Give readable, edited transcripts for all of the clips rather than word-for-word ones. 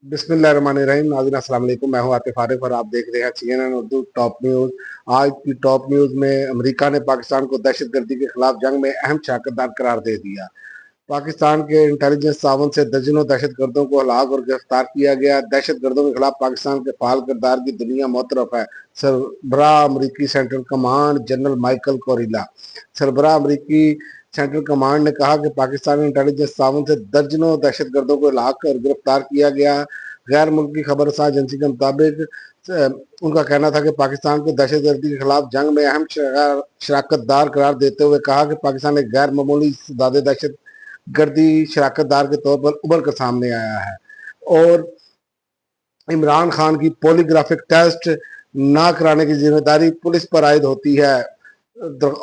बिस्मिल्लाहिर्रहमानिर्रहीम। नाज़रीन अस्सलाम वालेकुम। मैं हूं आतिफ आरिफ और आप देख रहे हैं CNN उर्दू टॉप न्यूज़। आज की टॉप न्यूज़ में अमेरिका ने पाकिस्तान को दहशतगर्दी के खिलाफ जंग में अहम शराकतदार करार दे दिया। पाकिस्तान के इंटेलिजेंस ताउन से दर्जनों दहशतगर्दों को हलाक और गिरफ्तार किया गया। दहशतगर्दों के खिलाफ पाकिस्तान के फाल किरदार की दुनिया मोतरफ है। सरबराह अमरीकी सेंट्रल कमांड जनरल माइकल कोरिला। सरबराह अमरीकी सेंट्रल कमांड ने कहा कि पाकिस्तानी इंटेलिजेंस ताउन से दर्जनों दहशतगर्दों को हलाक और गिरफ्तार किया गया। गैर मुल्की खबर एजेंसी के मुताबिक उनका कहना था कि पाकिस्तान को दहशतगर्दी के खिलाफ जंग में अहम शराकतदार करार देते हुए कहा कि पाकिस्तान एक गैर मामूली दहशत गर्दी शराकतदार के तौर पर उभर कर सामने आया है और इमरान खान की पॉलीग्राफिक टेस्ट ना कराने की जिम्मेदारी पुलिस पर आयद होती है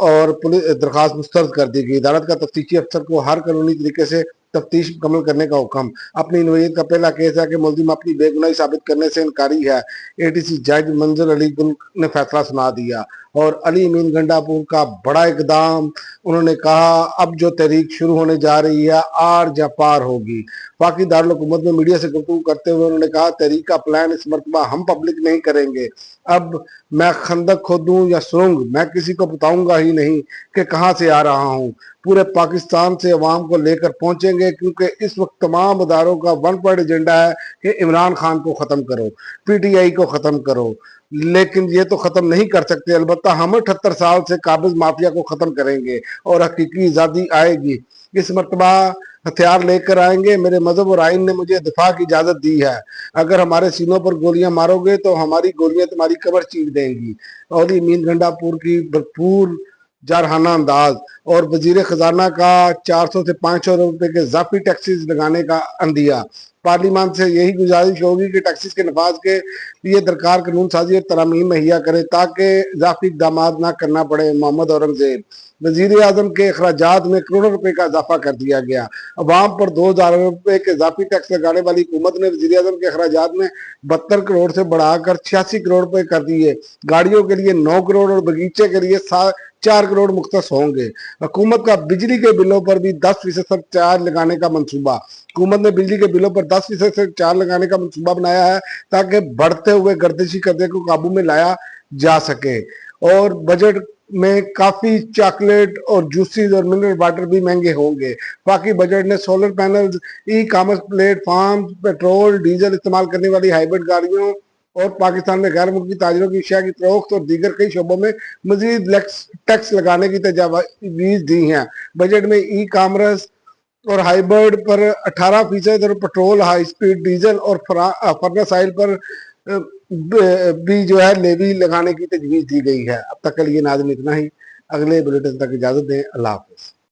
और पुलिस दरखास्त मुस्तरद कर दी गई। अदालत का तफ्तीशी अफसर को हर कानूनी तरीके से तफ्तीश मुकम्मल करने का हुक्म। अपनी नौयत का पहला केस है कि मुलजिम अपनी बेगुनाही साबित करने से इनकारी है। ATC जज मंजर अली गुल ने फैसला सुना दिया और अली अमीन गंडापुर का बड़ा इकदाम। उन्होंने कहा अब जो तहरीक शुरू होने जा रही है आर या पार होगी। पाकि दारुल हुकूमत में मीडिया से गुफ्तगू करते हुए उन्होंने कहा तहरीक का प्लान इस मरतबा हम पब्लिक नहीं करेंगे। अब मैं खंदक खोदूं या सुरंग मैं किसी को बताऊंगा ही नहीं कि कहां से आ रहा हूं। पूरे पाकिस्तान से अवाम को लेकर पहुंचेंगे क्योंकि इस वक्त तमाम अदारों का वन पॉइंट एजेंडा है कि इमरान खान को खत्म करो, PTI को खत्म करो। लेकिन ये तो खत्म नहीं कर सकते। अलबत्ता हम 78 साल से काबिज माफिया को खत्म करेंगे और हकीकी आज़ादी आएगी। इस मरतबा हथियार लेकर आएंगे। मेरे मजहब और आइन ने मुझे दिफा की इजाजत दी है। अगर हमारे सीनों पर गोलियां मारोगे तो हमारी गोलियां तुम्हारी कब्र चीर देंगी। और अमीन गंडापुर की भरपूर जारहाना अंदाज और वजीर खजाना का 400 से 500 रुपए के इजाफी टैक्सेस लगाने का अंदिया। पार्लियामान से यही गुजारिश होगी कि टैक्सेस के नफाज के लिए दरकार कानून साजी और तरामीम मुहैया करे ताकि इजाफी इकदाम ना करना पड़े। मोहम्मद औरंगजेब। वजीर आजम के अखराजात में करोड़ों रुपए का इजाफा कर दिया गया। अवाम पर 2000 रुपए के इजाफी टैक्स लगाने वाली हुकूमत ने वजीर आजम के अखराजात में 72 करोड़ से बढ़ाकर 86 करोड़ रुपए कर दिए। गाड़ियों के लिए 9 करोड़ और बगीचे के लिए 4 करोड़ मुख्तस होंगे। हुकूमत का बिजली के बिलों पर भी 10% चार्ज लगाने का मंसूबा। हुकूमत ने बिजली के बिलों पर 10% चार्ज लगाने का मंसूबा बनाया है ताकि बढ़ते हुए गर्दिशी कर्जे को काबू में लाया जा सके। और बजट में काफी चॉकलेट और जूसेस और मिनरल वाटर भी महंगे होंगे। बाकी बजट ने solar panels, e-commerce platform, petrol diesel इस्तेमाल करने वाली हाइब्रिड गाड़ियों और पाकिस्तान में गैर मुल्की ताजिरों की अशिया की फरोख्त और दीगर कई शोबों में मजीद टैक्स लगाने की तजवीज़ दी हैं। बजट में ई-कॉमर्स और हाइब्रिड पर 18% और पेट्रोल, हाई स्पीड डीजल और फर्नेस ऑयल पर भी जो है लेवी लगाने की तजवीज़ दी गई है। अब तक के लिए नाज़रीन इतना ही। अगले बुलेटिन तक इजाज़त दें। अल्लाह हाफ़िज़।